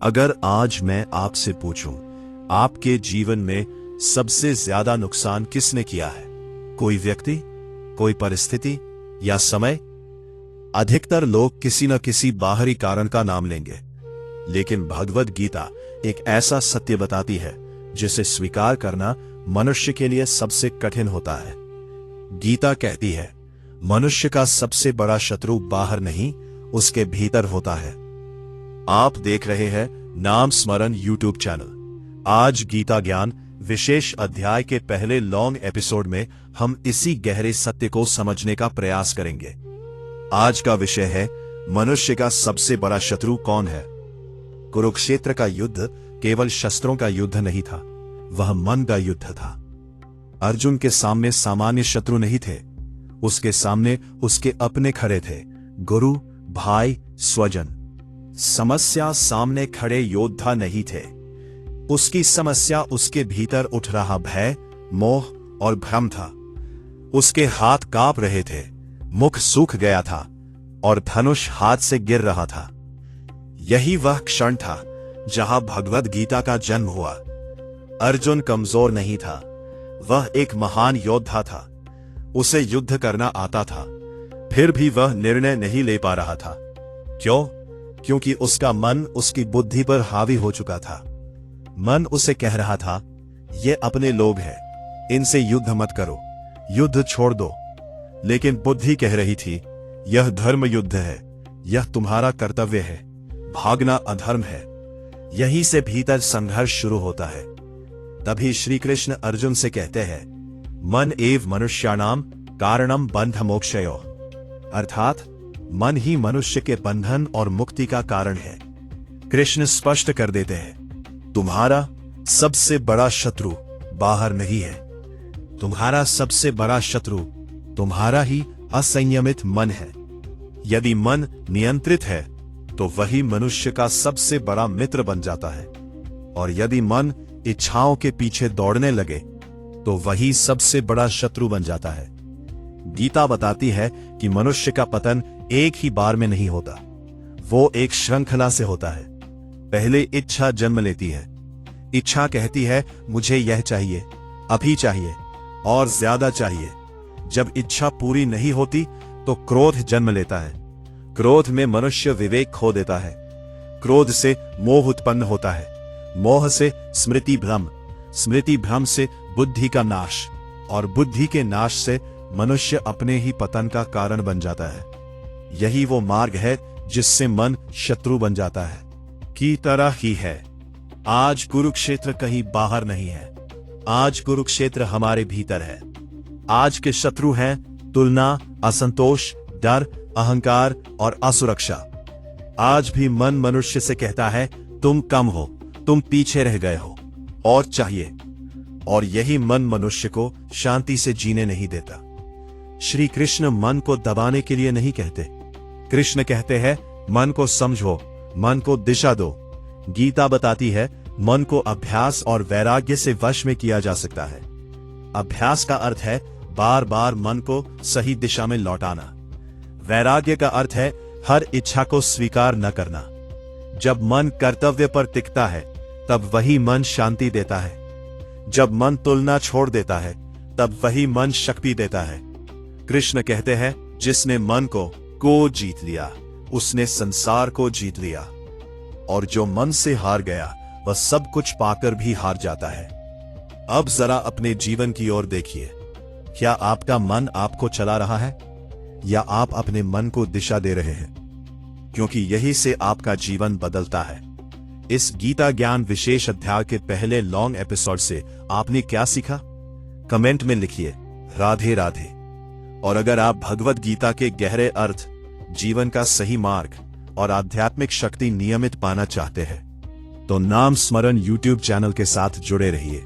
अगर आज मैं आपसे पूछूं, आपके जीवन में सबसे ज्यादा नुकसान किसने किया है? कोई व्यक्ति, कोई परिस्थिति या समय? अधिकतर लोग किसी न किसी बाहरी कारण का नाम लेंगे, लेकिन भगवद गीता एक ऐसा सत्य बताती है जिसे स्वीकार करना मनुष्य के लिए सबसे कठिन होता है। गीता कहती है, मनुष्य का सबसे बड़ा शत्रु बाहर नहीं, उसके भीतर होता है। आप देख रहे हैं नाम स्मरण यूट्यूब चैनल। आज गीता ज्ञान विशेष अध्याय के पहले लॉन्ग एपिसोड में हम इसी गहरे सत्य को समझने का प्रयास करेंगे। आज का विषय है, मनुष्य का सबसे बड़ा शत्रु कौन है? कुरुक्षेत्र का युद्ध केवल शस्त्रों का युद्ध नहीं था, वह मन का युद्ध था। अर्जुन के सामने सामान्य शत्रु नहीं थे, उसके सामने उसके अपने खड़े थे, गुरु, भाई, स्वजन। समस्या सामने खड़े योद्धा नहीं थे, उसकी समस्या उसके भीतर उठ रहा भय, मोह और भ्रम था। उसके हाथ कांप रहे थे, मुख सूख गया था और धनुष हाथ से गिर रहा था। यही वह क्षण था जहां भगवद गीता का जन्म हुआ। अर्जुन कमजोर नहीं था, वह एक महान योद्धा था। उसे युद्ध करना आता था, फिर भी वह निर्णय नहीं ले पा रहा था। क्यों? क्योंकि उसका मन उसकी बुद्धि पर हावी हो चुका था। मन उसे कह रहा था, ये अपने लोग हैं, इनसे युद्ध मत करो, युद्ध छोड़ दो। लेकिन बुद्धि कह रही थी, यह धर्म युद्ध है, यह तुम्हारा कर्तव्य है, भागना अधर्म है। यहीं से भीतर संघर्ष शुरू होता है। तभी श्री कृष्ण अर्जुन से कहते हैं, मन एव मनुष्याणाम कारणम बंध मोक्षयो, अर्थात मन ही मनुष्य के बंधन और मुक्ति का कारण है। कृष्ण स्पष्ट कर देते हैं, तुम्हारा सबसे बड़ा शत्रु बाहर नहीं है, तुम्हारा सबसे बड़ा शत्रु तुम्हारा ही असंयमित मन है। यदि मन नियंत्रित है तो वही मनुष्य का सबसे बड़ा मित्र बन जाता है, और यदि मन इच्छाओं के पीछे दौड़ने लगे तो वही सबसे बड़ा शत्रु बन जाता है। गीता बताती है कि मनुष्य का पतन एक ही बार में नहीं होता, वो एक श्रृंखला से होता है। पहले इच्छा जन्म लेती है। इच्छा कहती है, मुझे यह चाहिए, अभी चाहिए और ज्यादा चाहिए। जब इच्छा पूरी नहीं होती तो क्रोध जन्म लेता है। क्रोध में मनुष्य विवेक खो देता है। क्रोध से मोह उत्पन्न होता है, मोह से स्मृति भ्रम, स्मृति भ्रम से बुद्धि का नाश, और बुद्धि के नाश से मनुष्य अपने ही पतन का कारण बन जाता है। यही वो मार्ग है जिससे मन शत्रु बन जाता है। की तरह ही है, आज कुरुक्षेत्र कहीं बाहर नहीं है, आज कुरुक्षेत्र हमारे भीतर है। आज के शत्रु हैं तुलना, असंतोष, डर, अहंकार और असुरक्षा। आज भी मन मनुष्य से कहता है, तुम कम हो, तुम पीछे रह गए हो, और चाहिए। और यही मन मनुष्य को शांति से जीने नहीं देता। श्री कृष्ण मन को दबाने के लिए नहीं कहते, कृष्ण कहते हैं, मन को समझो, मन को दिशा दो। गीता बताती है, मन को अभ्यास और वैराग्य से वश में किया जा सकता है। अभ्यास का अर्थ है बार बार मन को सही दिशा में लौटाना। वैराग्य का अर्थ है हर इच्छा को स्वीकार न करना। जब मन कर्तव्य पर टिकता है तब वही मन शांति देता है। जब मन तुलना छोड़ देता है तब वही मन शक्ति देता है। कृष्ण कहते हैं, जिसने मन को जीत लिया उसने संसार को जीत लिया, और जो मन से हार गया वह सब कुछ पाकर भी हार जाता है। अब जरा अपने जीवन की ओर देखिए, क्या आपका मन आपको चला रहा है या आप अपने मन को दिशा दे रहे हैं? क्योंकि यही से आपका जीवन बदलता है। इस गीता ज्ञान विशेष अध्याय के पहले लॉन्ग एपिसोड से आपने क्या सीखा? कमेंट में लिखिए। राधे राधे। और अगर आप भगवद गीता के गहरे अर्थ, जीवन का सही मार्ग और आध्यात्मिक शक्ति नियमित पाना चाहते हैं तो नाम स्मरण यूट्यूब चैनल के साथ जुड़े रहिए।